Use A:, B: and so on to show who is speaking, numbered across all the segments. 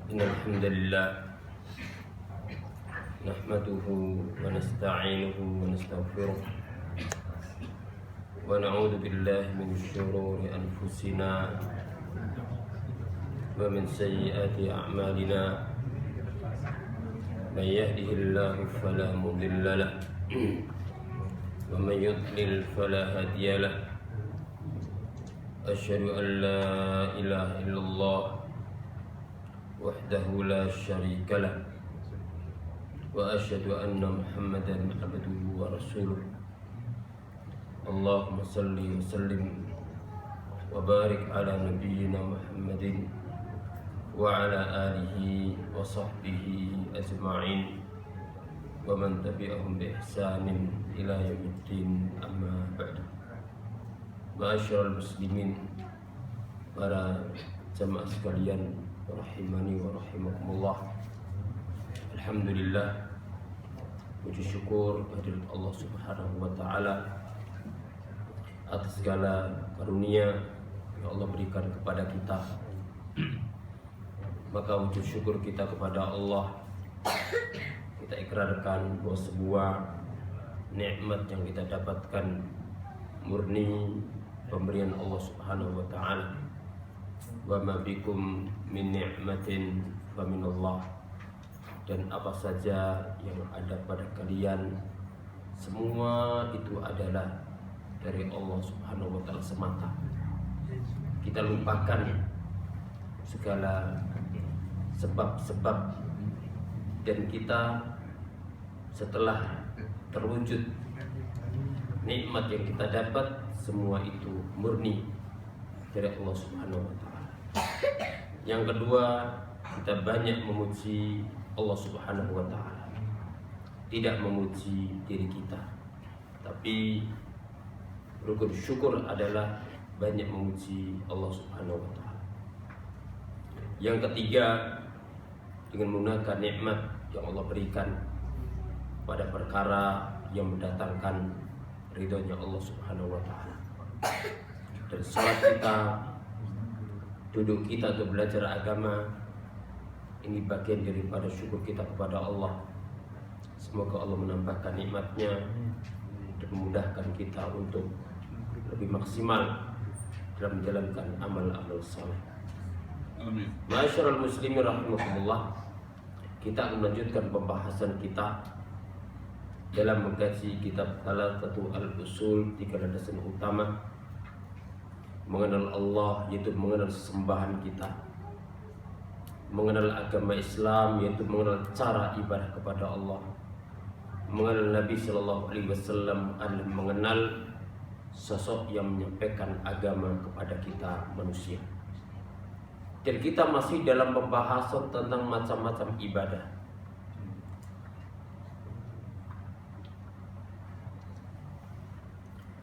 A: إن الحمد لله نحمده ونستعينه ونستغفره ونعوذ بالله من شرور أنفسنا ومن سيئات أعمالنا من يهده الله فلا مضل له ومن يضلل فلا هادي له أشهد أن لا إله إلا الله وحده لا شريك له وأشهد أن محمدا عبده ورسوله اللهم صل وسلم وبارك على نبينا محمد وعلى آله وصحبه أجمعين ومن تبعهم بإحسان إلى يوم الدين أما بعد. Ma'asyiral muslimin, para jamaah sekalian, rahimani wa rahimakumullah. Alhamdulillah, puji syukur kehadirat Allah Subhanahu wa taala atas segala karunia yang Allah berikan kepada kita. Maka wujud syukur kita kepada Allah, kita ikrarkan bahwa sebuah nikmat yang kita dapatkan murni pemberian Allah Subhanahu wa taala. Wa ma bikum min ni'matin fa minallah. Dan apa saja yang ada pada kalian, semua itu adalah dari Allah Subhanahu wa taala semata. Kita lupakan segala sebab-sebab, dan kita setelah terwujud nikmat yang kita dapat, semua itu murni dari Allah Subhanahu wa taala. Yang kedua, kita banyak memuji Allah Subhanahu wa taala. Tidak memuji diri kita, tapi rukun syukur adalah banyak memuji Allah Subhanahu wa taala. Yang ketiga, dengan menggunakan nikmat yang Allah berikan pada perkara yang mendatangkan ridhonya Allah Subhanahu wa taala. Dan salat kita, duduk kita untuk belajar agama, ini bagian daripada syukur kita kepada Allah. Semoga Allah menambahkan nikmatnya dan memudahkan kita untuk lebih maksimal dalam menjalankan amal-amal saleh. Amin. Ma'asyiral muslimin rahimakumullah, kita akan melanjutkan pembahasan kita dalam mengkaji kitab Thalathatul Usul, 3 landasan utama mengenal Allah, yaitu mengenal sesembahan kita, mengenal agama Islam, yaitu mengenal cara ibadah kepada Allah, mengenal Nabi Sallallahu Alaihi Wasallam, adalah mengenal sosok yang menyampaikan agama kepada kita manusia. Dan kita masih dalam pembahasan tentang macam-macam ibadah.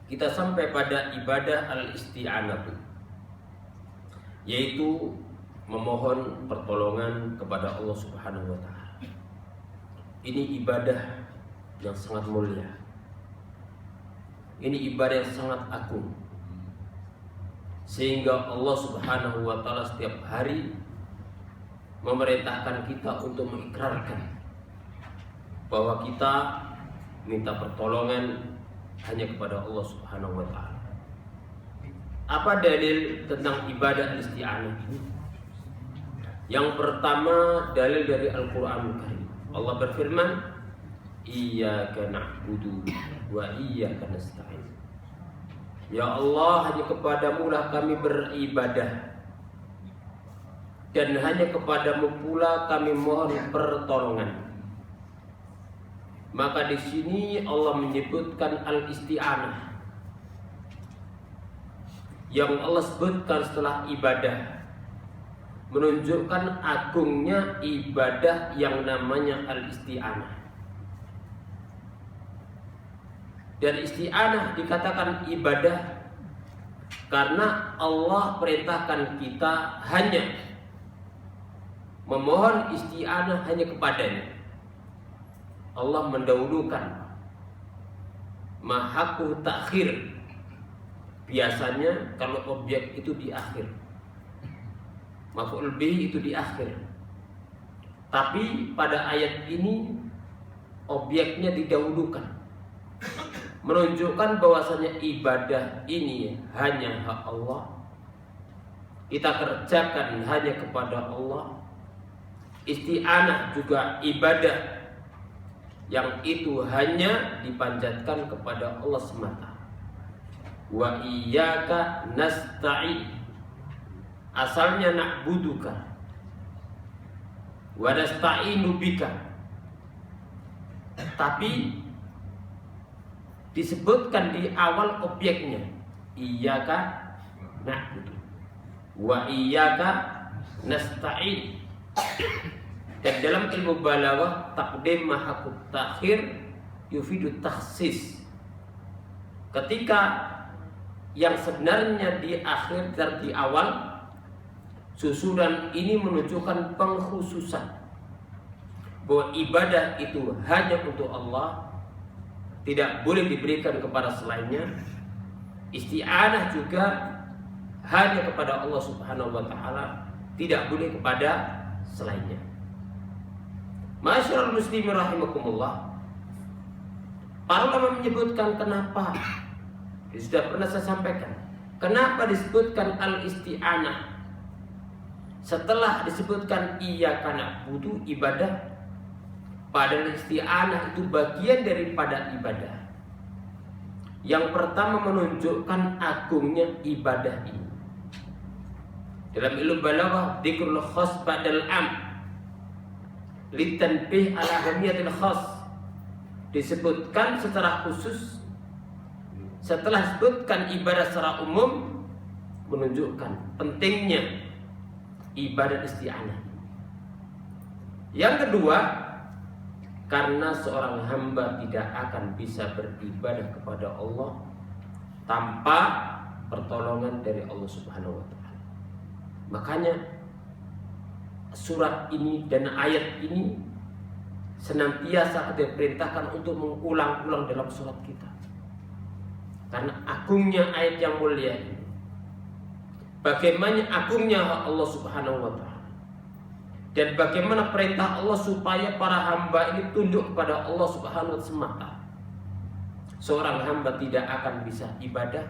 A: Kita sampai pada ibadah al-isti'anah, yaitu memohon pertolongan kepada Allah Subhanahu wa taala. Ini ibadah yang sangat mulia. Ini ibadah yang sangat agung. Sehingga Allah Subhanahu wa taala setiap hari memerintahkan kita untuk mengikrarkan bahwa kita minta pertolongan hanya kepada Allah Subhanahu wa taala. Apa dalil tentang ibadah isti'anah ini? Yang pertama, dalil dari Al-Qur'anul Karim. Allah berfirman, "Iyyaka na'budu wa iyyaka nasta'in." Ya Allah, hanya kepadamu lah kami beribadah, dan hanya kepadamu pula kami mohon pertolongan. Maka di sini Allah menyebutkan al-isti'anah, yang Allah sebutkan setelah ibadah, menunjukkan agungnya ibadah yang namanya al-isti'anah. Dan isti'anah dikatakan ibadah karena Allah perintahkan kita hanya memohon isti'anah hanya kepadanya. Allah mendahulukan mahaku takhir. Biasanya kalau objek itu di akhir, maf'ul bihi itu di akhir. Tapi pada ayat ini objeknya didahulukan, menunjukkan bahwasanya ibadah ini hanya hak Allah, kita kerjakan hanya kepada Allah. Isti'anah juga ibadah yang itu hanya dipanjatkan kepada Allah semata. Wa iyyaka nasta'in, asalnya na'buduka wa nasta'inu bika, tapi disebutkan di awal objeknya, iyyaka na'budu wa iyyaka nasta'in. Dan dalam ilmu balaghah taqdim ma hakut takhir yufidu takhsis. Ketika yang sebenarnya di akhir dan di awal, susunan ini menunjukkan pengkhususan bahwa ibadah itu hanya untuk Allah, tidak boleh diberikan kepada selainnya. Isti'anah juga hanya kepada Allah Subhanahu wa taala, tidak boleh kepada selainnya. Ma'asyiral muslimin rahimakumullah, para ulama menyebutkan kenapa, sudah pernah saya sampaikan, kenapa disebutkan al-isti'anah setelah disebutkan iyyaka na'budu ibadah. Padahal isti'anah itu bagian daripada ibadah. Yang pertama menunjukkan agungnya ibadah ini. Dalam ilmu balaghah dzikrul khas ba'dal am litanbih ala ahamiyatil khas, disebutkan secara khusus setelah disebutkan ibadah secara umum, menunjukkan pentingnya ibadah isti'anah. Yang kedua, karena seorang hamba tidak akan bisa beribadah kepada Allah tanpa pertolongan dari Allah Subhanahu wa taala. Makanya surat ini dan ayat ini senantiasa diperintahkan untuk mengulang-ulang dalam surat kita. Karena agungnya ayat yang mulia ini, bagaimana agungnya Allah Subhanahu wa taala, dan bagaimana perintah Allah supaya para hamba ini tunduk kepada Allah Subhanahu wa taala semata. Seorang hamba tidak akan bisa ibadah,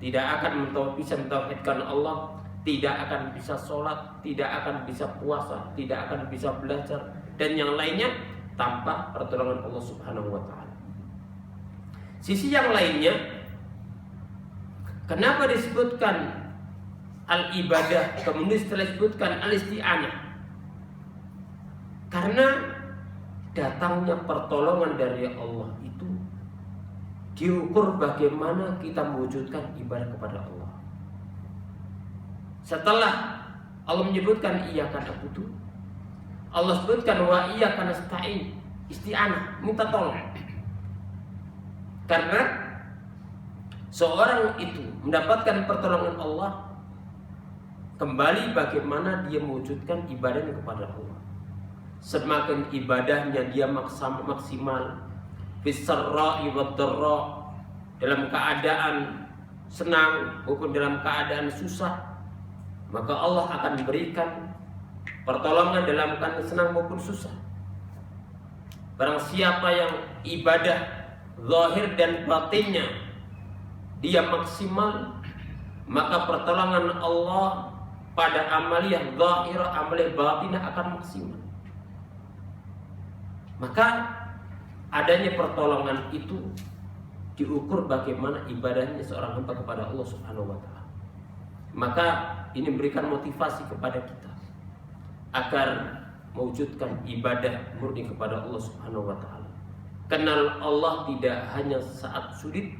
A: tidak akan bisa mentauhidkan Allah, tidak akan bisa sholat, tidak akan bisa puasa, tidak akan bisa belajar dan yang lainnya tanpa pertolongan Allah Subhanahu wa taala. Sisi yang lainnya, kenapa disebutkan al-ibadah kemudian setelah disebutkan al-isti'anah? Karena datangnya pertolongan dari Allah itu diukur bagaimana kita mewujudkan ibadah kepada Allah. Setelah Allah menyebutkan iyyaka na'budu, Allah sebutkan wa iyyaka nasta'in, isti'anah, minta tolong. Karena seorang itu mendapatkan pertolongan Allah, kembali bagaimana dia mewujudkan ibadahnya kepada Allah. Semakin ibadahnya dia maksimal, fisarra'i wad-dharra, dalam keadaan senang maupun dalam keadaan susah, maka Allah akan diberikan pertolongan dalam keadaan senang maupun susah. Barang siapa yang ibadah zahir dan batinnya dia maksimal, maka pertolongan Allah pada amaliyah zahirah, amaliyah batinah akan maksimal. Maka adanya pertolongan itu diukur bagaimana ibadahnya seorang hamba kepada Allah Subhanahu wa taala. Maka ini memberikan motivasi kepada kita agar mewujudkan ibadah murni kepada Allah Subhanahu wa taala. Kenal Allah tidak hanya saat sulit,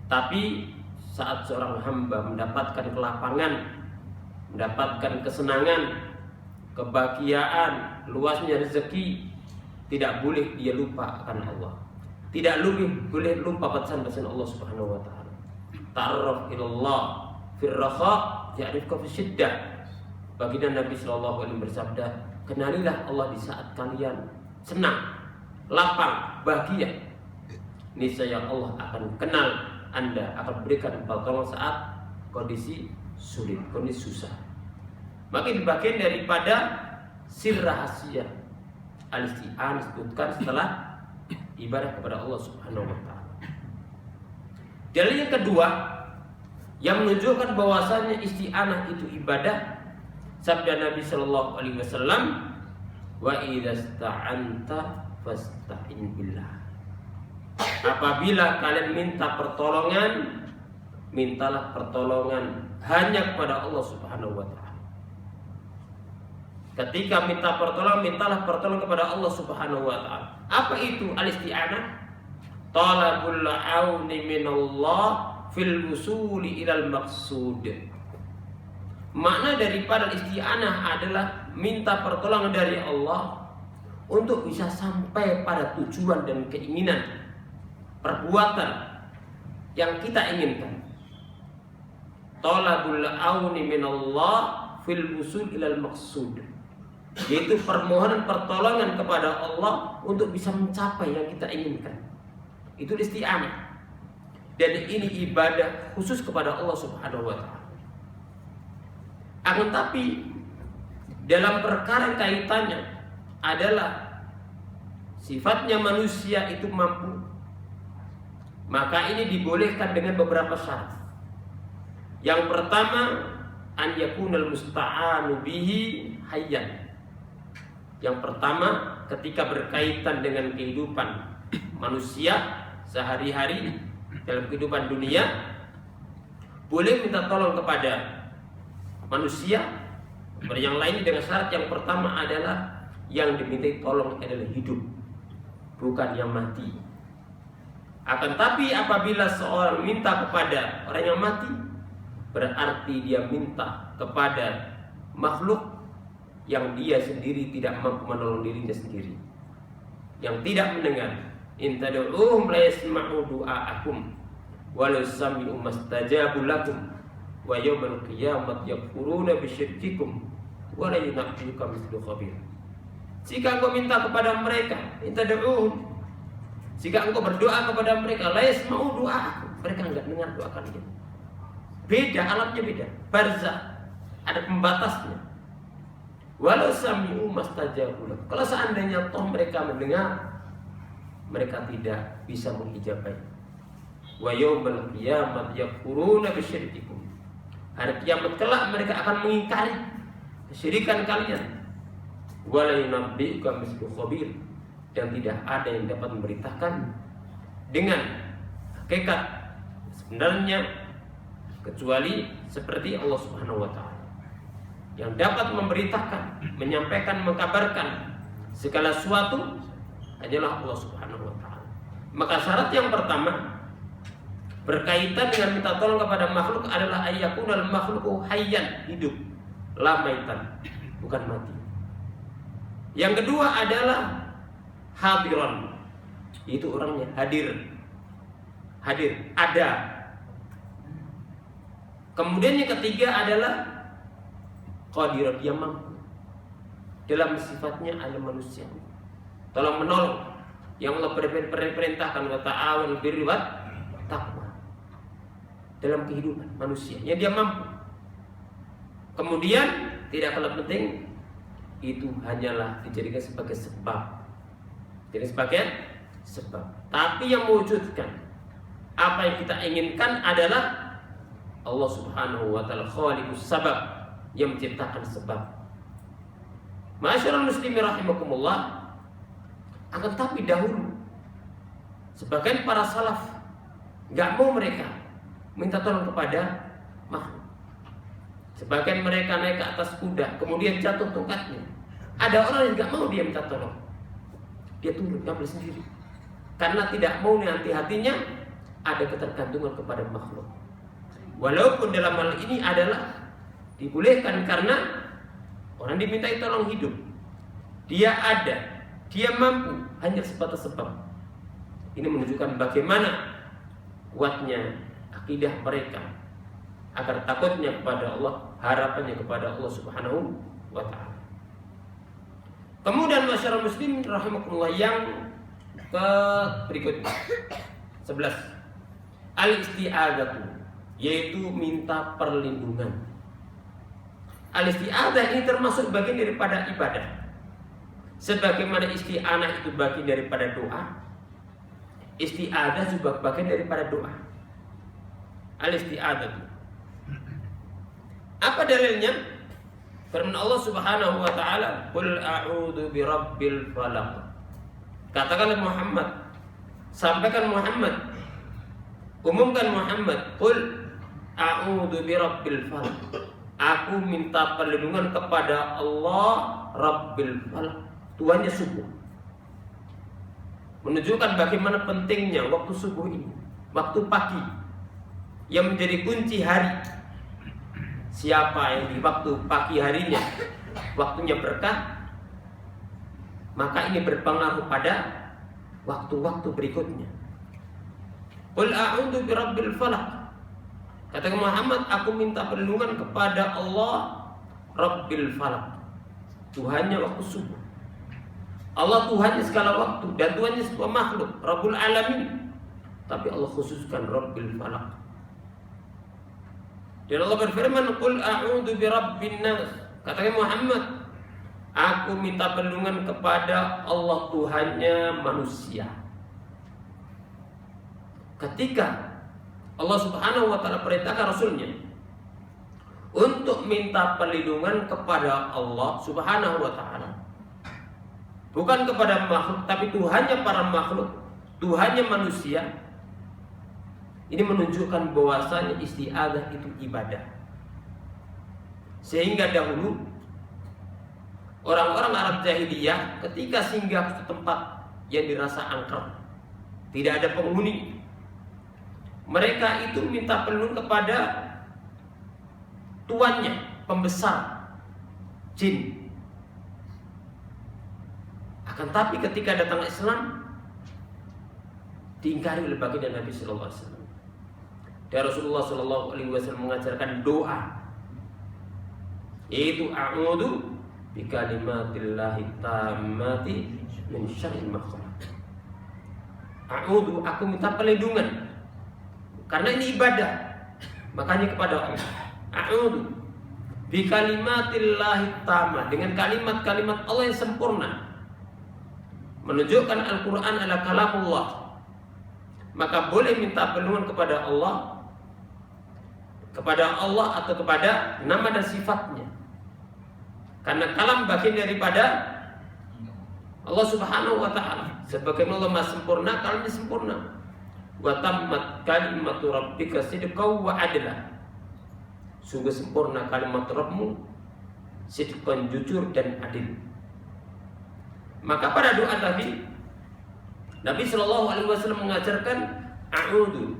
A: tapi saat seorang hamba mendapatkan kelapangan, mendapatkan kesenangan, kebahagiaan, luasnya rezeki, tidak boleh dia lupa akan Allah. Tidak boleh lupa pesan-pesan Allah Subhanahu wa taala. Ta'arraf ilallah fir rakha ya'rifka fis syiddah. Baginda Nabi sallallahu alaihi wasallam bersabda, kenalilah Allah di saat kalian senang, lapang, bahagia. Niscaya Allah akan kenal Anda, akan berikan pertolongan saat kondisi sulit, kondisi susah. Maka bagian daripada sir rahasia al-isti'anah disebutkan setelah ibadah kepada Allah Subhanahu wa taala. Dalil yang kedua yang menunjukkan bahwasanya isti'anah itu ibadah, sabda Nabi sallallahu alaihi wasallam, wa idasta'anta fasta'in billah. Apabila kalian minta pertolongan, mintalah pertolongan hanya kepada Allah Subhanahu wa taala. Ketika minta pertolongan, mintalah pertolongan kepada Allah Subhanahu wa taala. Apa itu al-isti'anah? Talabul auni minallah fil wusuli ilal maqsud. Makna daripada isti'anah adalah minta pertolongan dari Allah untuk bisa sampai pada tujuan dan keinginan perbuatan yang kita inginkan. Talabul auni minallah fil wusul ilal maqsud, yaitu permohonan pertolongan kepada Allah untuk bisa mencapai yang kita inginkan. Itu isti'anah. Dan ini ibadah khusus kepada Allah Subhanahu wa taala. Akan tapi dalam perkara kaitannya adalah sifatnya manusia itu mampu, maka ini dibolehkan dengan beberapa syarat. Yang pertama, an yakunal musta'anu bihi hayyan. Yang pertama, ketika berkaitan dengan kehidupan manusia sehari-hari dalam kehidupan dunia, boleh minta tolong kepada manusia. Yang lain dengan syarat yang pertama adalah yang dimintai tolong adalah hidup, bukan yang mati. Akan tapi apabila seorang minta kepada orang yang mati, berarti dia minta kepada makhluk yang dia sendiri tidak mampu menolong dirinya sendiri, yang tidak mendengar. In tad'uuhum la yasma'u du'aakum walau sami'u mastajabu lakum wa yawmal qiyamati yakfuruna bisyirkikum wa la yunabbi'uka mithlu khabir. Jika engkau minta kepada mereka, in tad'uuhum, jika engkau berdoa kepada mereka, la yasma'u du'aakum, mereka enggak dengar doa kalian. Beda, alatnya beda, barzah, ada pembatasnya. Walau sami'u mastajabu lakum, kalau seandainya toh mereka mendengar, mereka tidak bisa mengijabai. Wa yaumal qiyamati yakfuruna bisyirkikum, hari kiamat kelak mereka akan mengingkari kesyirikan kalian. Wa la yunabbi'uka mithlu khabir, dan tidak ada yang dapat memberitakan dengan hakikat sebenarnya kecuali seperti Allah Subhanahu wa taala, yang dapat memberitakan, menyampaikan, mengkabarkan segala sesuatu adalah Allah Subhanahu wa taala. Maka syarat yang pertama berkaitan dengan minta tolong kepada makhluk adalah ayyakunal makhluqu hayyan, hidup, la maitan, bukan mati. Yang kedua adalah hadiran, itu orangnya hadir, ada. Kemudian yang ketiga adalah qadiran, dia mampu. Dalam sifatnya ada manusia, tolong menolong, yang Allah perintahkan wa ta'awun birri wat taqwa, dalam kehidupan manusia yang dia mampu. Kemudian tidak kalah penting, itu hanyalah dijadikan sebagai sebab, jadi sebagai sebab. Tapi yang mewujudkan apa yang kita inginkan adalah Allah Subhanahu wa taala, khaliqus sabab, yang menciptakan sebab. Ma'asyiral muslimin rahimakumullah. Akan tapi dahulu sebagian para salaf nggak mau mereka minta tolong kepada makhluk. Sebagian mereka naik ke atas kuda, kemudian jatuh tongkatnya. Ada orang yang nggak mau dia minta tolong, dia turun ngambil sendiri, karena tidak mau nanti hatinya ada ketergantungan kepada makhluk. Walaupun dalam hal ini adalah dibolehkan karena orang dimintai tolong hidup, dia ada, dia mampu, hanya sebatas sebab. Ini menunjukkan bagaimana kuatnya akidah mereka agar takutnya kepada Allah, harapannya kepada Allah Subhanahu wa taala. Kemudian masyarakat muslim rahimakumullah, yang ke berikutnya 11, al-isti'adzatu, yaitu minta perlindungan. Al-isti'adzah ini termasuk bagian daripada ibadah. Sebagaimana isti'anah itu bagian daripada doa, isti'adzah juga bagian daripada doa. Al-isti'adzah. Apa dalilnya? Firman Allah Subhanahu wa taala, "Qul a'udzu birabbil falaq." Katakanlah Muhammad, sampaikan Muhammad, umumkan Muhammad, "Qul a'udzu birabbil falaq." Aku minta perlindungan kepada Allah Rabbil falaq, Tuhannya subuh. Menunjukkan bagaimana pentingnya waktu subuh ini, waktu pagi yang menjadi kunci hari. Siapa yang di waktu pagi harinya waktunya berkah, maka ini berpengaruh pada waktu-waktu berikutnya. Qul a'udzu birabbil falaq. Kata Muhammad, aku minta perlindungan kepada Allah Rabbil falaq, Tuhannya waktu subuh. Allah Tuhannya segala waktu dan Tuhannya semua makhluk, Rabbul alamin. Tapi Allah khususkan Rabbil falaq. Dan Allah berfirman, "Qul a'udzu birabbin nas." Katakan Muhammad, aku minta perlindungan kepada Allah Tuhannya manusia. Ketika Allah Subhanahu wa taala perintahkan Rasulnya untuk minta perlindungan kepada Allah Subhanahu wa taala, bukan kepada makhluk, tapi Tuhannya para makhluk, Tuhannya manusia. Ini menunjukkan bahwasanya isti'adzah itu ibadah. Sehingga dahulu orang-orang Arab jahiliyah ketika singgah ke tempat yang dirasa angker, tidak ada penghuni, mereka itu minta perlindungan kepada tuannya, pembesar jin. Akan tapi ketika datang Islam, diingkari oleh baginda Nabi sallallahu alaihi wasallam. Dan Rasulullah sallallahu alaihi wasallam mengajarkan doa, yaitu a'udzu bikalimatillahi tammati min syarril ma khalaq. A'udzu, aku minta perlindungan. Karena ini ibadah, makanya kepada Allah. A'udzu bikalimatillahi tammah, dengan kalimat-kalimat Allah yang sempurna. Menunjukkan Al-Qur'an adalah kalamullah. Maka boleh minta perlindungan kepada Allah atau kepada nama dan sifatnya. Karena kalam bagian daripada Allah Subhanahu wa taala. Sebagaimana Allah Maha sempurna, kalamnya sempurna. Wa tammat kalimatu rabbika sidqan wa adla. Sungguh sempurna kalimat Rabbmu, sidqan, jujur dan adil. Maka pada doa tadi Nabi sallallahu alaihi wasallam mengajarkan a'udzu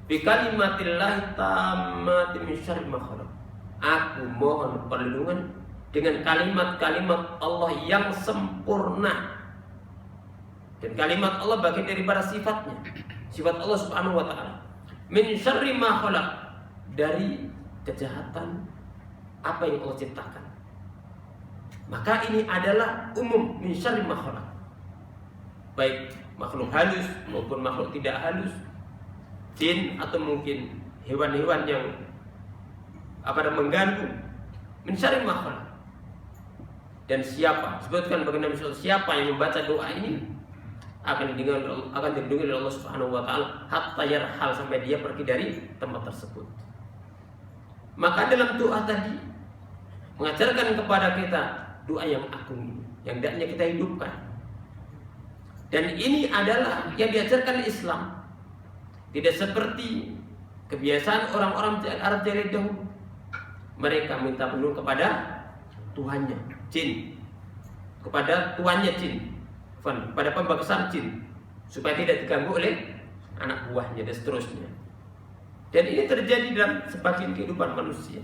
A: bikalimatillahi tammati min syarri ma khalaq. Aku mohon perlindungan dengan kalimat-kalimat Allah yang sempurna. Dan kalimat Allah bagian daripada sifatnya, sifat Allah Subhanahu wa taala. Min syarri ma khalaq, dari kejahatan apa yang Allah ciptakan. Maka ini adalah umum, min syarri ma khalaq. Baik makhluk halus maupun makhluk tidak halus, jin atau mungkin hewan-hewan yang mengganggu, min syarri ma khalaq. Dan siapa, sebutkan bagaimana siapa yang membaca doa ini akan dilindungi oleh Allah Subhanahu wa taala hatta yarhal, sampai dia pergi dari tempat tersebut. Maka dalam doa tadi mengajarkan kepada kita doa yang agung ini, yang hendaknya kita hidupkan. Dan ini adalah yang diajarkan Islam. Tidak seperti kebiasaan orang-orang Arab jahiliyah dahulu. Mereka minta perlindungan kepada Tuhannya, jin, kepada tuannya jin, pada pembesar jin, supaya tidak diganggu oleh anak buahnya dan seterusnya. Dan ini terjadi dalam sebagian kehidupan manusia.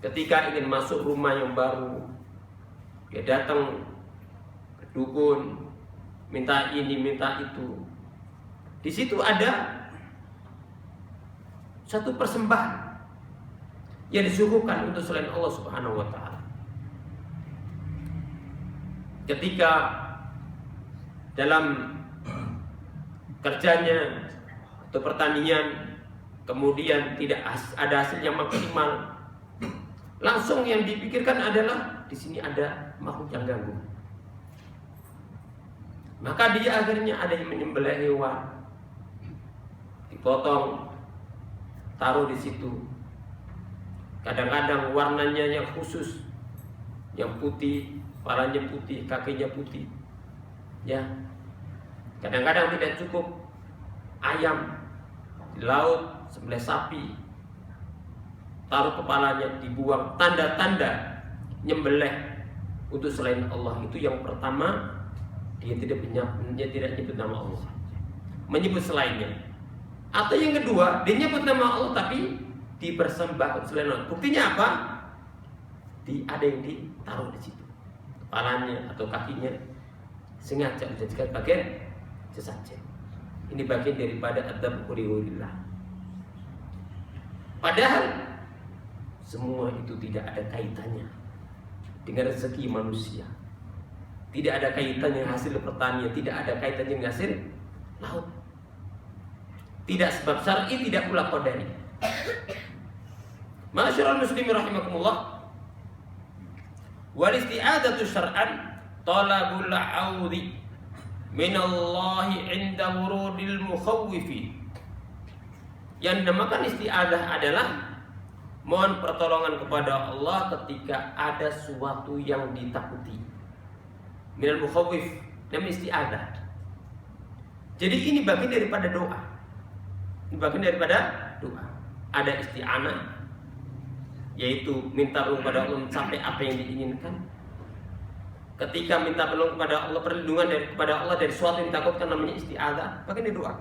A: Ketika ingin masuk rumah yang baru, dia datang ke dukun, minta ini, minta itu. Di situ ada satu persembahan yang disuguhkan untuk selain Allah Subhanahu wa taala. Ketika dalam kerjanya atau pertanian kemudian tidak ada hasil yang maksimal, langsung yang dipikirkan adalah di sini ada makhluk yang ganggu. Maka dia akhirnya ada yang menyembelih hewan, dipotong, taruh di situ. Kadang-kadang warnanya yang khusus, yang putih, kepalanya putih, kakinya putih. Ya, kadang-kadang tidak cukup ayam di laut, sembelih sapi, taruh kepalanya, dibuang. Tanda-tanda nyembelih untuk selain Allah itu yang pertama, dia tidak nyebut nama Allah, menyebut selainnya. Atau yang kedua, dia nyebut nama Allah tapi dipersembahkan selain Allah. Buktinya apa? Ada yang ditaruh di situ, kepalanya atau kakinya, sengaja dijadikan bagian sesajen. Ini bagian daripada adab quriulillah. Padahal semua itu tidak ada kaitannya dengan rezeki manusia. Tidak ada kaitannya hasil pertanian, tidak ada kaitannya dengan hasil laut. Tidak sebab syar'i, tidak pula qadari. Ma'asyiral muslimin rahimakumullah. Wal isti'adatu syar'an talabul 'audhi minallahi 'inda wurudil mukhawwifi. Yang dinamakan isti'adah adalah mohon pertolongan kepada Allah ketika ada sesuatu yang ditakuti. Minal mukhawwif, namanya isti'adah. Jadi ini bagian daripada doa. Ini bagian daripada doa. Ada isti'anah, yaitu minta perlindungan kepada Allah sampai apa yang diinginkan. Ketika minta perlindungan kepada Allah, perlindungan kepada Allah dari sesuatu yang ditakutkan, namanya isti'adah, bagian dari doa.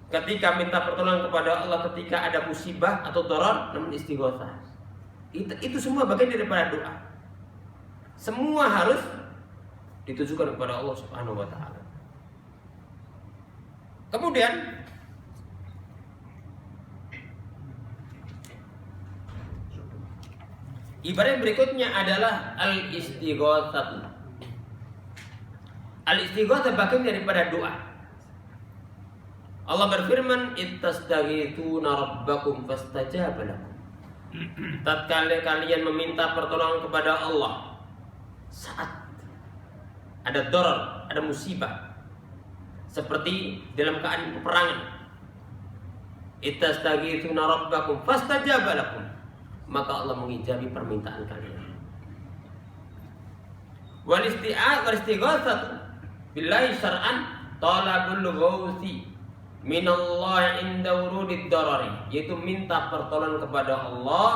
A: Ketika minta pertolongan kepada Allah ketika ada musibah atau darar, namanya istighatsah. Itu semua bagian daripada doa. Semua harus ditujukan kepada Allah Subhanahu wa taala. Kemudian ibarat berikutnya adalah al-istighatsah. Al-istighatsah bagian daripada doa. Allah berfirman, "Ittastaghitsuna rabbakum fastajaba lakum." Tatkala kalian meminta pertolongan kepada Allah saat ada darar, ada musibah, seperti dalam keadaan peperangan, "Ittastaghitsuna rabbakum fastajaba lakum," maka Allah mengijabi permintaan kalian. Wal istighatsatu billahi syar'an talabul ghauthi minallahi inda wurudid darari, yaitu minta pertolongan kepada Allah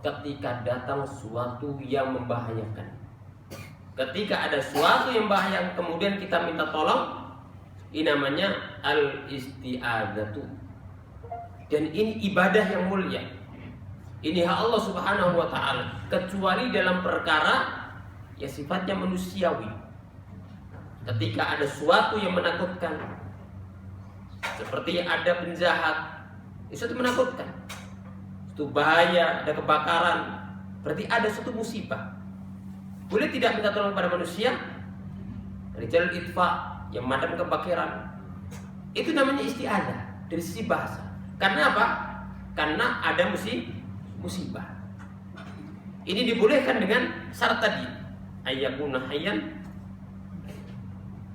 A: ketika datang suatu yang membahayakan. Ketika ada suatu yang bahaya kemudian kita minta tolong, ini namanya al-isti'adzatu. Dan ini ibadah yang mulia. Ini hak Allah Subhanahu wa taala, kecuali dalam perkara yang sifatnya manusiawi. Ketika ada suatu yang menakutkan, seperti ada penjahat, itu menakutkan, itu bahaya, ada kebakaran, berarti ada suatu musibah. Boleh tidak minta tolong pada manusia? Rijal itfa yang madam kebakaran, itu namanya isti'adah dari sisi bahasa. Karena apa? Karena ada musibah. Ini dibolehkan dengan syarat tadi, ayyakuna hayyan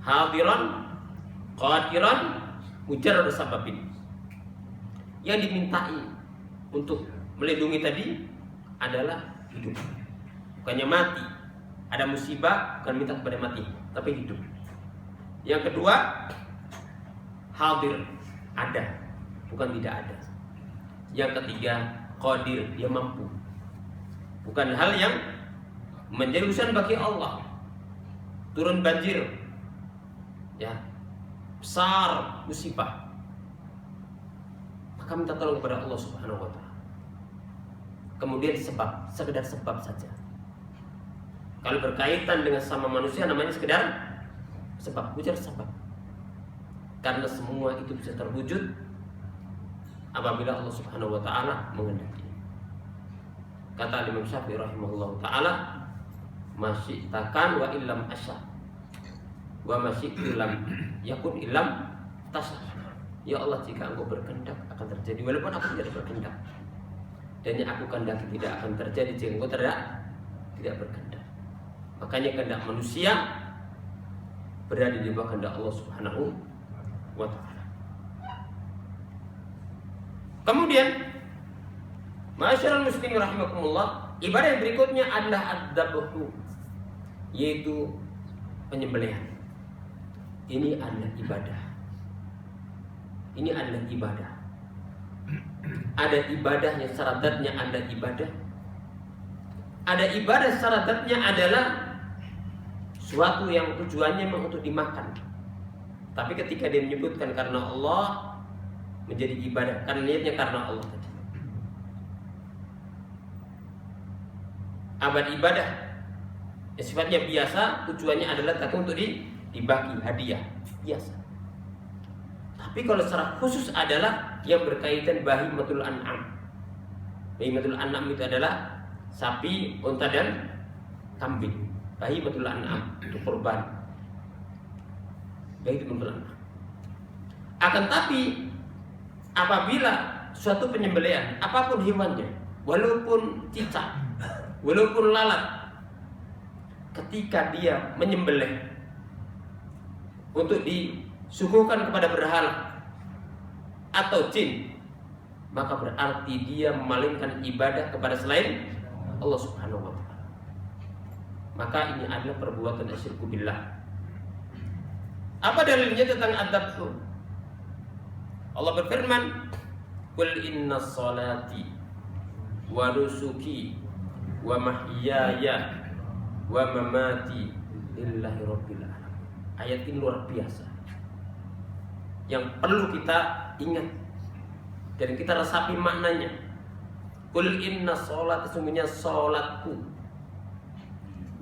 A: hadiran qadiran mujarrad sababin. Yang dimintai untuk melindungi tadi adalah hidup, bukannya mati. Ada musibah bukan minta kepada mati, tapi hidup. Yang kedua, hadir, ada, bukan tidak ada. Yang ketiga, qadir, dia mampu. Bukan hal yang menjadi urusan bagi Allah. Turun banjir, ya, besar musibah, maka minta tolong kepada Allah Subhanahu wa taala. Kemudian sebab, sekedar sebab saja. Kalau berkaitan dengan sama manusia namanya sekedar sebab, ujar sebab. Karena semua itu bisa terwujud apabila Allah Subhanahu wa taala menghendaki. Kata Imam Syafi'i rahimahullah taala, "Masyi'takan wa illam asya wa masyi'tu lam yakun illam tasya." Ya Allah, jika Engkau berkehendak akan terjadi walaupun aku tidak berkehendak. dan yang aku kehendaki tidak akan terjadi jika engkau tidak berkehendak. Makanya kehendak manusia berada di bawah kehendak Allah Subhanahu wa ta'ala. Kemudian ma'asyiral muslimin rahimakumullah, ibadah yang berikutnya adalah ad-dzabhu, yaitu penyembelihan. Ini adalah ibadah. Ini adalah ibadah. Ada ibadahnya syaratnya ada ibadah. Ada ibadah syaratnya adalah suatu yang tujuannya memang untuk dimakan. Tapi ketika dia menyebutkan karena Allah, menjadi ibadah karena niatnya karena Allah tadi. Abad ibadah yang sifatnya biasa, tujuannya adalah tadi untuk dibagi hadiah biasa. Tapi kalau secara khusus adalah yang berkaitan bahimatul an'am. Bahimatul an'am itu adalah sapi, unta dan kambing. Bahimatul an'am itu kurban. Bahimatul an'am. Akan tapi apabila suatu penyembelihan, apapun hewannya, walaupun cicak, walaupun lalat, ketika dia menyembelih untuk disuguhkan kepada berhala atau jin, maka berarti dia memalingkan ibadah kepada selain Allah Subhanahu wa ta'ala. Maka ini adalah perbuatan asyirku billah. Apa dalilnya tentang adab? Allah berfirman, "Qul inna sholati wa nusuki wa mahyaya wa mamati lillahi rabbil alamin." Ayat ini luar biasa, yang perlu kita ingat dan kita resapi maknanya. Qul inna sholati, sesungguhnya sholatku,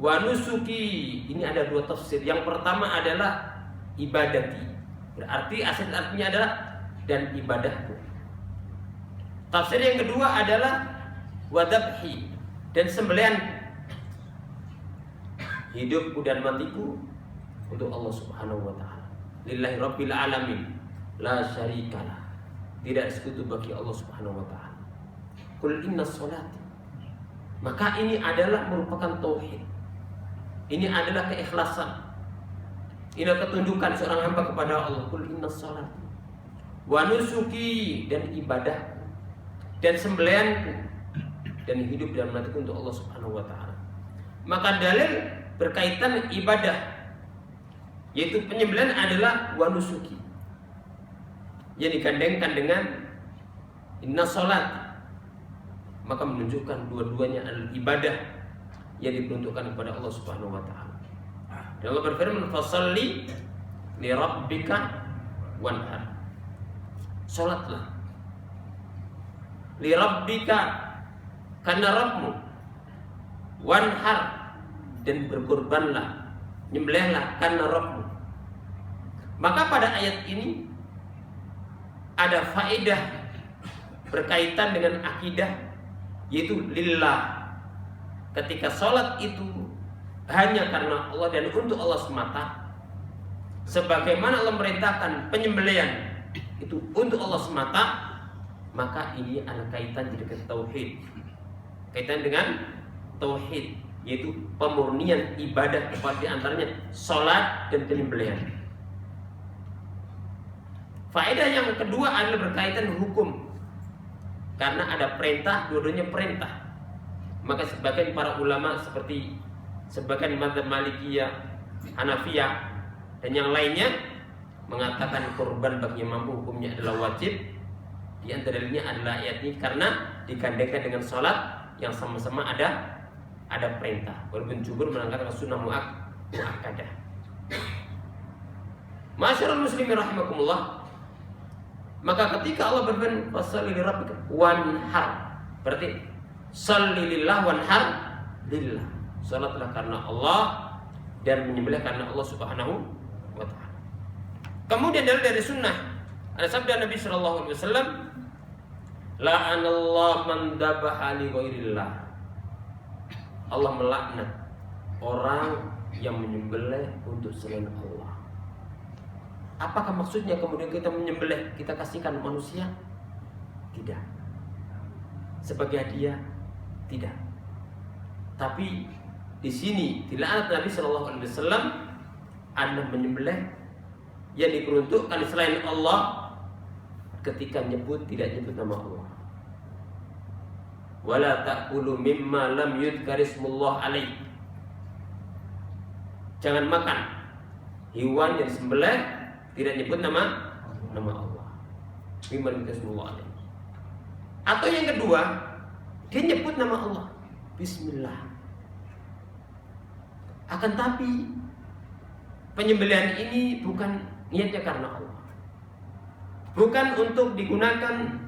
A: wa nusuki, ini ada dua tafsir. Yang pertama adalah ibadati, berarti asal artinya adalah dan ibadahku. Tafsir yang kedua adalah wadabhi, dan sembelihan. Hidupku dan matiku untuk Allah Subhanahu wa ta'ala. Lillahi rabbil alamin, la syarikalah, tidak sekutu bagi Allah Subhanahu wa ta'ala. Qul inna sholati, maka ini adalah merupakan tauhid. Ini adalah keikhlasan. Ini ketundukan seorang hamba kepada Allah. Qul inna sholati wa nusuki, dan ibadah dan sembelihanku dan hidup dan matiku untuk Allah Subhanahu wa ta'ala. Maka dalil berkaitan ibadah, yaitu penyembelihan, adalah wa nusuki, yang digandengkan dengan inna sholat, maka menunjukkan dua-duanya adalah ibadah yang diperuntukkan kepada Allah Subhanahu wa ta'ala. Dan Allah berfirman, "Fasholli li rabbika wanhar." Salatlah li rabbika, karena Rabbmu, wanhar, dan berkorbanlah, nyembelihlah karena Rabbmu. Maka pada ayat ini ada faedah berkaitan dengan akidah, yaitu lillah. Ketika sholat itu hanya karena Allah dan untuk Allah semata, sebagaimana Allah merintahkan penyembelihan itu untuk Allah semata, maka ini ada kaitan dengan tauhid, kaitan dengan tauhid, yaitu pemurnian ibadah kepada antaranya sholat dan penyembelihan. Faedah yang kedua adalah berkaitan hukum, karena ada perintah, dua-duanya perintah. Maka sebagian para ulama seperti sebagian mazhab Malikiyah, Hanafiyah, dan yang lainnya mengatakan kurban bagi yang mampu hukumnya adalah wajib. Di antara dalilnya adalah ayat ini karena digandengkan dengan sholat yang sama-sama ada perintah, walaupun jumhur mengatakan sunnah muakkadah. Masyarul muslimin rahimakumullah, maka ketika Allah berfirman fasholli li rabbika wanhar, berarti sholli lillah wanhar lillah, salatlah karena Allah dan menyembelih karena Allah Subhanahu wa ta'ala. Kemudian dari sunnah ada sabda Nabi sallallahu alaihi wasallam, la'anallahu man dabaha li ghairillah. Allah melaknat orang yang menyembelih untuk selain Allah. Apakah maksudnya kemudian kita menyembelih kita kasihkan manusia? Tidak. sebagai hadiah? Tidak. Tapi di sini dilaknat Nabi Shallallahu Alaihi Wasallam adalah menyembelih yang diperuntukkan selain Allah ketika tidak nyebut nama Allah. Wala ta'kulu mimma lam yudhkar ismullah alaih. Jangan makan hewan yang disembelih tidak nyebut nama Allah. Mimma lam yudhkar ismullah alaih. Atau yang kedua, dia nyebut nama Allah, Bismillah. Akan tapi penyembelihan ini bukan niatnya karena Allah, bukan untuk digunakan.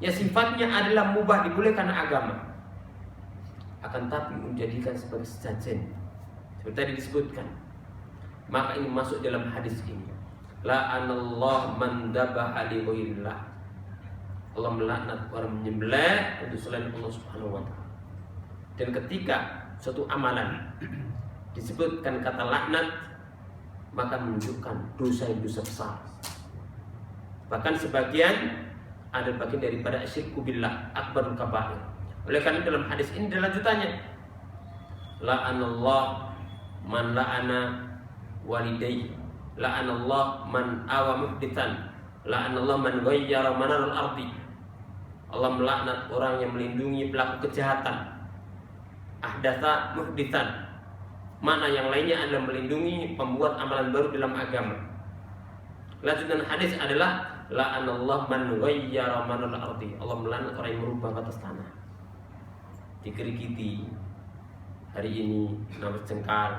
A: Ya sifatnya adalah mubah, diboleh karena agama. Akan tapi menjadikan sebagai sesajen seperti tadi disebutkan. Maka ini masuk dalam hadis ini. La'anallahu man dabaha li ghairillah. Allah melaknat orang menyembelih untuk selain Allah Subhanahu wa taala. Dan ketika suatu amalan disebutkan kata laknat, maka menunjukkan dosa yang dosa besar. Bahkan sebagian ada bagian daripada asyirku billah, akbarul kabair. Oleh karena dalam hadis ini adalah lanjutannya, la'anallah man la'ana walidayhi, la'anallah man awa muhditsan, la'anallah man ghayyara manaral ardi. Allah melaknat orang yang melindungi pelaku kejahatan, ahdatsa muhditsan. Makna yang lainnya adalah melindungi pembuat amalan baru dalam agama. Lanjutan hadis adalah la'anallah man ghayyara manal ardi. Allah melaknat orang yang merubah batas tanah. Digerigiti. Hari ini nama jengkal,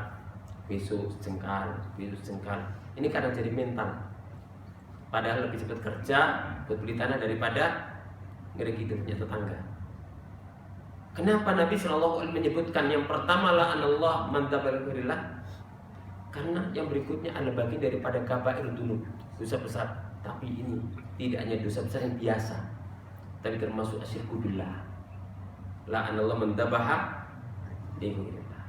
A: besok jengkal, besok jengkal. Ini karena jadi mental. Padahal lebih cepat kerja buat beli tanah daripada ngerigiti punya tetangga. Kenapa Nabi Shallallahu Alaihi Wasallam menyebutkan yang pertama la'anallah man dzabara? Karena yang berikutnya adalah bagian daripada kabair dzunub, dosa besar. Tapi ini tidak hanya dosa besar yang biasa, tapi termasuk asyirku billah. La'anallah man dzabaha li ghairillah.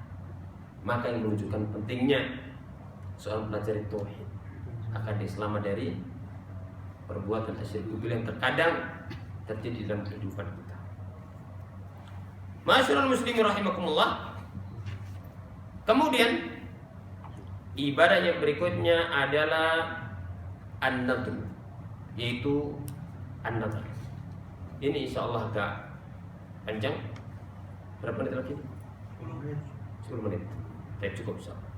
A: Maka yang menunjukkan pentingnya seorang pelajari tauhid akan diselamat dari perbuatan asyirku billah yang terkadang terjadi dalam kehidupan kita. Ma'asyiral muslimin rahimakumullah. Kemudian ibadah yang berikutnya adalah an-nadhr, yaitu an-nadhr. Ini insyaallah agak panjang. Berapa menit lagi? 10 menit. Baik, cukup insyaallah.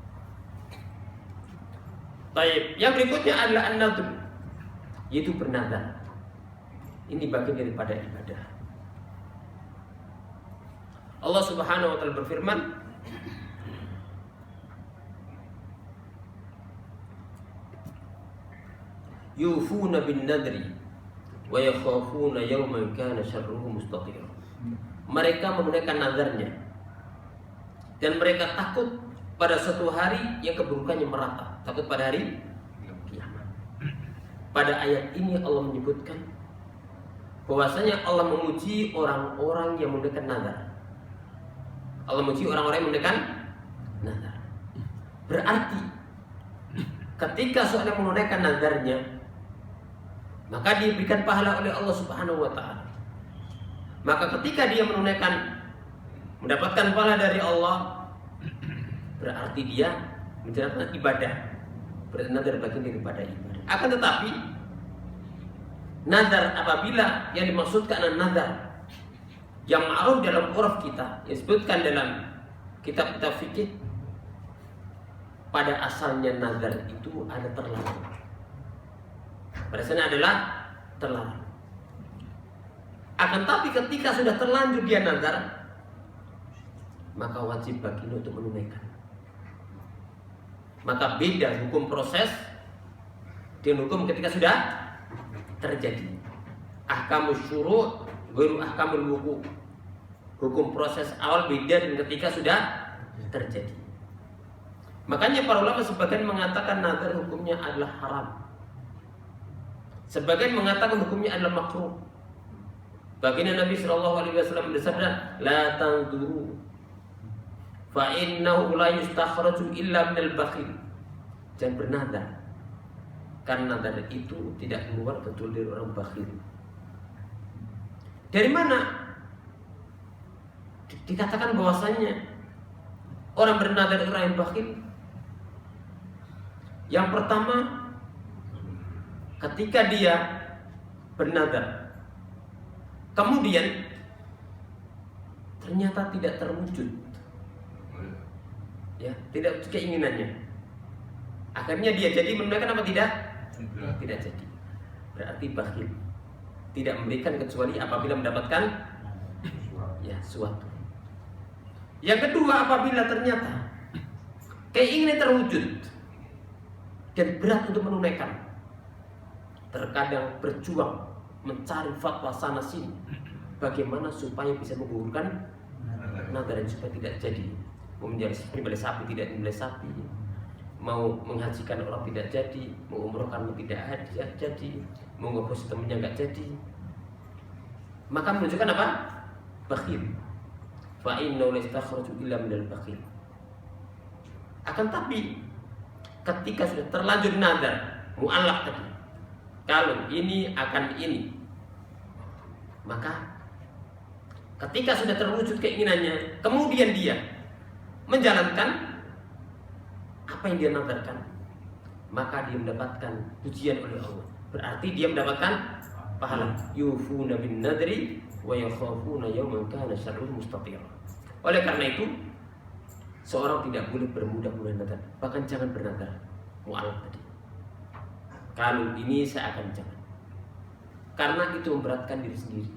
A: Baik, yang berikutnya adalah an-nadhr, yaitu bernadar. Ini bagian daripada ibadah. Allah Subhanahu wa taala berfirman, yufuna bin nadri wa yakhafuna yawman kana syarruhu mustatira. Mereka menunaikan nazarnya dan mereka takut pada suatu hari yang keburukannya merata, takut pada hari kiamat. Pada ayat ini Allah menyebutkan bahwasanya Allah memuji orang-orang yang menunaikan nazar. Allah memuji orang-orang yang menunaikan nazar. Berarti ketika seorang menunaikan nazarnya, maka diberikan pahala oleh Allah Subhanahu wa taala. Maka ketika dia mendapatkan pahala dari Allah, berarti dia menjalankan ibadah. Berarti nazar bagian daripada ibadah. Akan tetapi nazar apabila yang dimaksudkan adalah nazar yang ma'ruf dalam uruf kita, disebutkan dalam kitab-kitab fikih, pada asalnya nazar itu ada terlarang. Pada asalnya adalah terlarang. Akan tapi ketika sudah terlanjur dia nazar, maka wajib baginya untuk menunaikan. Maka beda hukum proses dengan hukum ketika sudah terjadi. Ahkamus syuru' ghairu ahkamul wuqu'. Hukum proses awal beda dengan ketika sudah terjadi. Makanya para ulama sebagian mengatakan nazar hukumnya adalah haram, sebagian mengatakan hukumnya adalah makruh. Baginda Nabi Shallallahu Alaihi Wasallam bersabda, la tanzuru fa innahu la yustakhraju illa minal bakhil. Jangan bernazar, karena nazar itu tidak keluar kecuali dari orang bakhil. Dari mana dikatakan bahwasanya orang bernadar itu orang yang bakhil? Yang pertama, ketika dia bernadar, kemudian ternyata tidak terwujud, ya, tidak keinginannya, akhirnya dia jadi menunaikan apa tidak? Tidak jadi. Berarti bakhil, tidak memberikan kecuali apabila mendapatkan ya suatu. Yang kedua, apabila ternyata keinginan terwujud dan berat untuk menunaikan, terkadang berjuang mencari fatwa sana sini, bagaimana supaya bisa menggugurkan nadaran supaya tidak jadi. Mau menyembelih sapi tidak menyembelih sapi, mau menghajikan orang tidak jadi, mau umrohkan tidak jadi, mau ngopos temennya nggak jadi, maka menunjukkan apa? Bakhil. Fa innahu la yastakhraju illa minal bakhil. Akan tapi ketika sudah terlanjur nadar mu'allaq tadi, kalau ini akan ini, maka ketika sudah terwujud keinginannya, kemudian dia menjalankan apa yang dia nadarkan, maka dia mendapatkan pujian oleh Allah. Berarti dia mendapatkan pahala. Yufuna bin nadri wa yakhafuna yawman kana syarruhu mustatira. Oleh karena itu, seorang tidak boleh bermudah-mudah nadar, bahkan jangan bernadar mu'allaq tadi. Kalau ini saya akan jangan, karena itu memberatkan diri sendiri.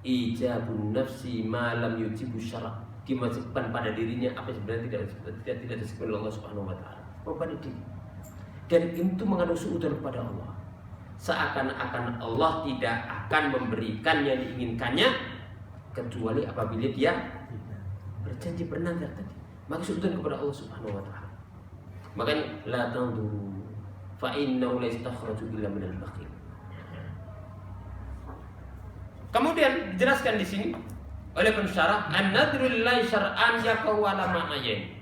A: Ijabun nafsi ma lam yujibu syara', diwajibkan pada dirinya apa yang sebenarnya tidak disebut oleh Allah Subhanahu wa taala. Membebani diri. Dan itu mengandung suudzon kepada Allah. Seakan-akan Allah tidak akan memberikan yang diinginkannya kecuali apabila dia berjanji bernadar tadi. Maka suudzon kepada Allah Subhanahu wa taala. Makanya la tandu fa innahu la yastakhraju illa minal bakhil. Kemudian dijelaskan di sini oleh pensyarah, an-nadru lillahi syar'an yaqau ala ma'nayain.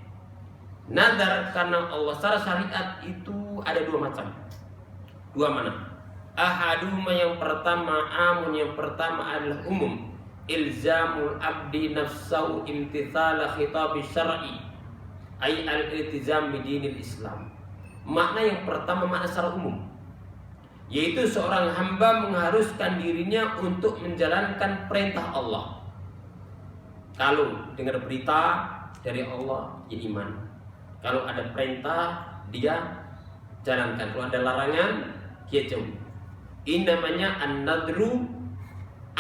A: Nadar karena Allah secara syariat itu ada dua macam. Dua mana? Ahaduma yang pertama amun, yang pertama adalah umum. Ilzamul abdi nafsahu imtithala khitabi syar'i, ay al-iltizam bidinil Islam. Makna yang pertama makna secara umum, yaitu seorang hamba mengharuskan dirinya untuk menjalankan perintah Allah. Kalau dengar berita dari Allah, ya iman. Kalau ada perintah, dia jalankan. Kalau ada larangan, dia jauh. Ini namanya an-nadru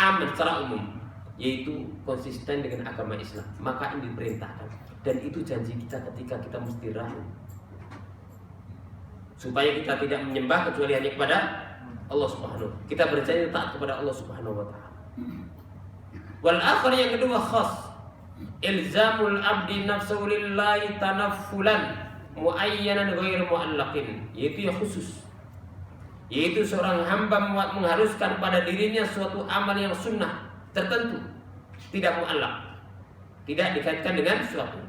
A: aman secara umum, yaitu konsisten dengan agama Islam. Maka ini diperintahkan. Dan itu janji kita ketika kita mesti rahim, supaya kita tidak menyembah kecuali hanya kepada Allah Subhanahu. Kita berjanji taat kepada Allah Subhanahu wa taala. Wal akhir yang kedua khas, ilzamul abdi nafsuhu lillahi tanaffulan muayyanan ghairu mu'allaqin, yaitu yang khusus, yaitu seorang hamba mengharuskan pada dirinya suatu amal yang sunnah tertentu, tidak mu'allaq, tidak dikaitkan dengan suatu.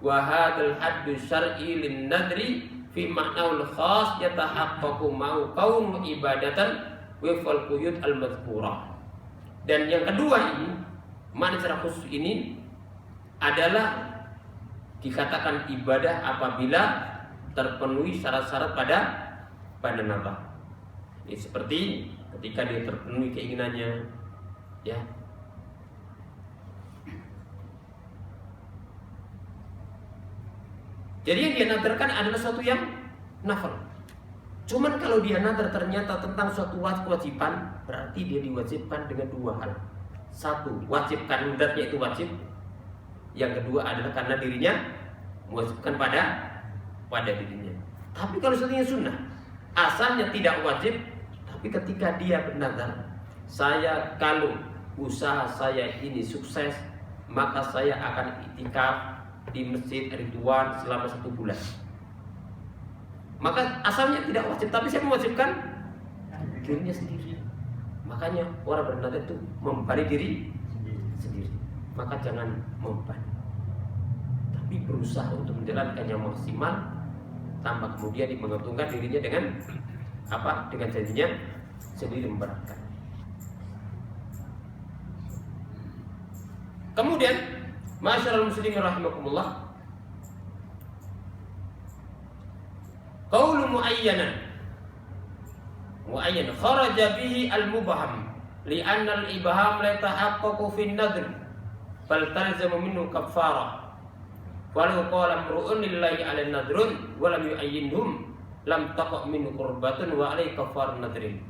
A: Wa hadzal haddu syar'i lin nadri fi ma'naul khas yatahaqqaqu ma'u kaunu ibadatan wa fal quyud al madhkurah. Dan yang kedua ini, makna secara khusus ini adalah dikatakan ibadah apabila terpenuhi syarat-syarat pada nadar. Ini seperti ketika dia terpenuhi keinginannya, ya. Jadi yang dia nadarkan adalah sesuatu yang nafal. Cuman kalau dia nadar ternyata tentang suatu kewajiban, berarti dia diwajibkan dengan dua hal. Satu, wajibkan nadarnya itu wajib. Yang kedua adalah karena dirinya mewajibkan pada dirinya. Tapi kalau sesuatu sunnah, asalnya tidak wajib, tapi ketika dia bernadar, saya kalau usaha saya ini sukses, maka saya akan iktikaf di Masjid Ridwan selama 1 bulan. Maka asalnya tidak wajib, tapi saya mewajibkan dirinya sendiri. Makanya orang bernadar itu membebani diri sendiri. Maka jangan membebani, tapi berusaha untuk menjalankan yang maksimal tanpa kemudian menguntungkan dirinya dengan apa? Dengan janjinya sendiri memberatkan. Kemudian, masyarul muslimin rahimakumullah, qaulu muayyan kharaja bihi al-mubham li'anna al-ibham la yatahaqqaqu fi an-nadr bal talzamu minhu kaffarah walau qala amru'un lillahi 'ala nadrun wa lam yu'ayyinhum lam taqa' minhu qurbatun wa 'alaihi kaffarun nadrin.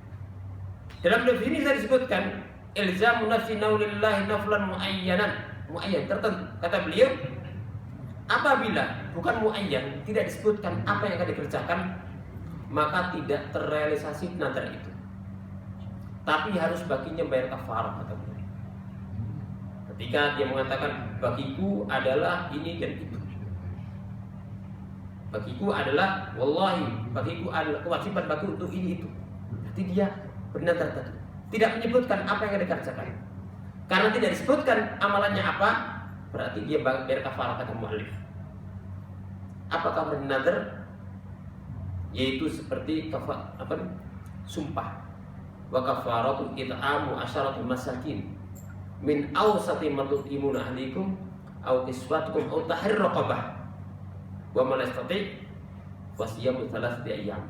A: Dalam definisi disebutkan ilzamu nafsi naulillahi naflan muayyan tertentu. Kata beliau, apabila bukan muayyan, tidak disebutkan apa yang akan dikerjakan, maka tidak terrealisasi nazar itu. Tapi harus baginya bayar kafarah, kata beliau. Ketika dia mengatakan bagiku adalah ini dan itu, bagiku adalah wallahi, bagiku adalah kewajiban bagi untuk ini itu. Berarti dia bernazar tadi. Tidak menyebutkan apa yang akan dikerjakan. Karena tidak disebutkan amalannya apa, berarti dia bayar kafarah, kata muallif. Apakah bernazar? Yaitu seperti sumpah. Wa kafaratu it'amu asyaratul masakin min awsati ma tut'imuna ahlikum aw kiswatukum aw tahrir raqabah wa man yastati' fa siyamu thalathati ayyam.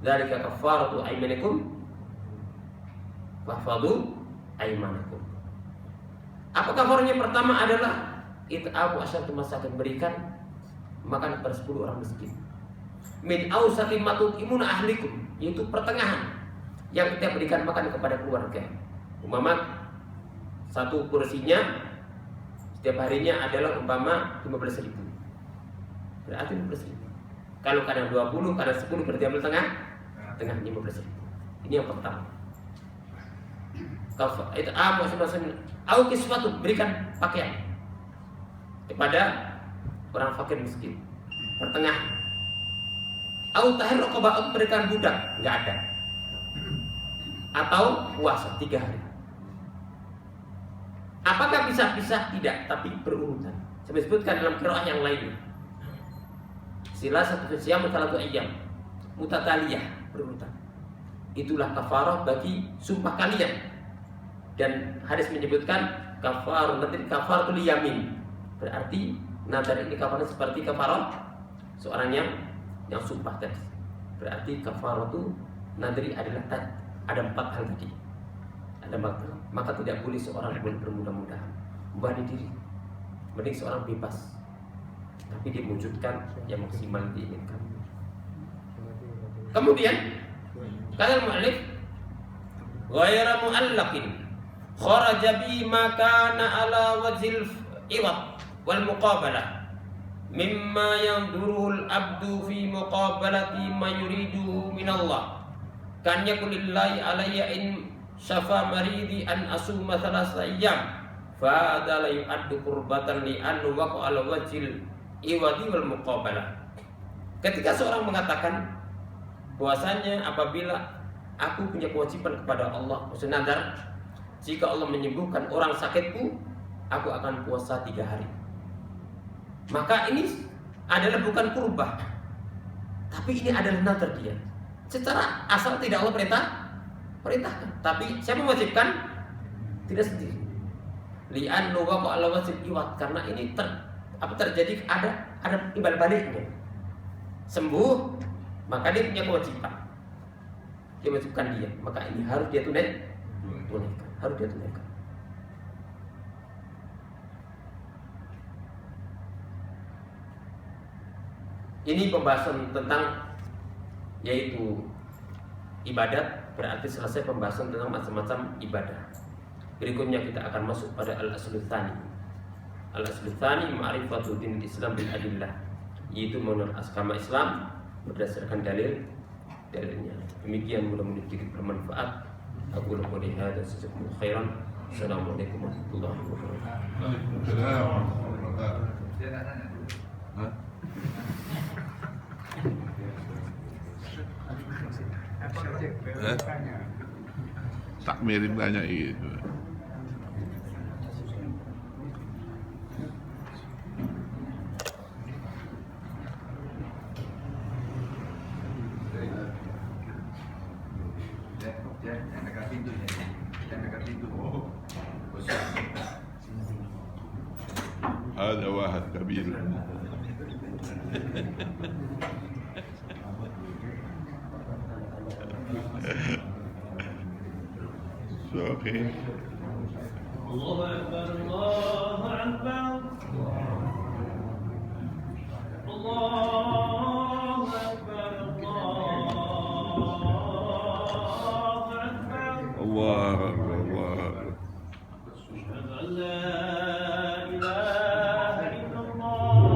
A: Dzalika kafaratu aymanikum fahfadhu aymanakum. Apa kafarnya? Pertama adalah it'amu asyaratul masakin, berikan makan kepada 10 orang miskin. Min awsati ma tut'imuna ahlikum, yaitu pertengahan yang kita berikan makan kepada keluarga. Umpama satu kursinya setiap harinya adalah umpama 15.000. Berarti 15.000. Kalau kadang 20, kadang 10, berarti ambil tengah 15.000. Ini yang pertama. Itu au kiswatu, berikan pakaian kepada orang fakir miskin. Pertengahan. Au tahrir raqabah, berikan budak, enggak ada. Atau puasa 3 hari. Apakah pisah-pisah? Tidak, tapi berurutan. Saya sebutkan dalam qiraah yang lainnya. Sila satu siyam salatu ayyam mutataliyah, berurutan. Itulah kafarah bagi sumpah kalian. Dan hadis menyebutkan kafaratul yamin. Berarti nazar ini kafarah seperti kafarah seorang yang sumpah tadi. Berarti kafaratu nadri adalah ada 4 hal tadi. Ada 4 hal. Maka tidak boleh seorang bermudah-mudahan membebani diri. Mending seorang bebas, tapi dia mewujudkan yang maksimal diinginkan. Kemudian kata mu'allif ghairu mu'allaqin kharaja bi ma kana ala wajhil iwad wal muqabalah mimma yanduruhul abdu fi muqabalati ma yuriduhu minallah kan yakulillahi alayya in syafa maridi an asuma thalasa ayyam fa hadha la yu'addu qurbatan li an waqa ala wajhil iwadi wal muqabalah. Ketika seorang mengatakan bahwasanya apabila aku punya kewajiban kepada Allah, maksudnya nazar, jika Allah menyembuhkan orang sakitku, aku akan puasa 3 hari. Maka ini adalah bukan kurbah, tapi ini adalah nazar dia. Secara asal tidak Allah perintahkan, tapi siapa mewajibkan? Tidak sendiri. Li'an nuwa ala wajib iwat, karena ini terjadi ada imbal baliknya. Sembuh, maka dia punya kewajiban. Dia wajibkan dia, maka ini harus dia tunaikan, harus dia tunaikan. Ini pembahasan tentang yaitu ibadat, berarti selesai pembahasan tentang macam-macam ibadah. Berikutnya kita akan masuk pada al-aslul tsani. Al-aslul tsani ma'rifatu dinil Islam bil adillah, yaitu mengenal agama Islam berdasarkan dalilnya. Demikian, mudah-mudahan sedikit bermanfaat. Aku lakukan hadza, jazakumullahu khairan. Assalamualaikum warahmatullahi wabarakatuh.
B: Waalaikumsalam warahmatullahi wabarakatuh. Tak mirip banyak itu.
C: Yang dekat pintu. Oh,
B: هذا واحد كبير. Okay.
A: الله أكبر الله أكبر الله أكبر
B: الله أكبر الله أكبر.
A: أشهد أن لا إله إلا الله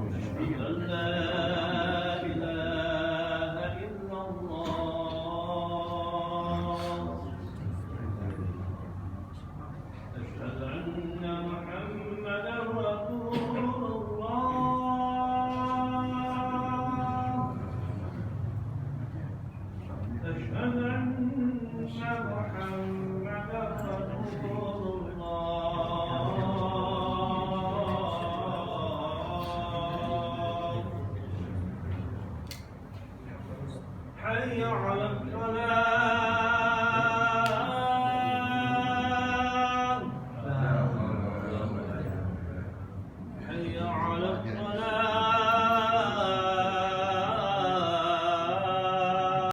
A: أشهد أن لا إله إلا الله أشهد أن محمدا رسول الله أشهد أن محمدا رسول الله حي على الصلاة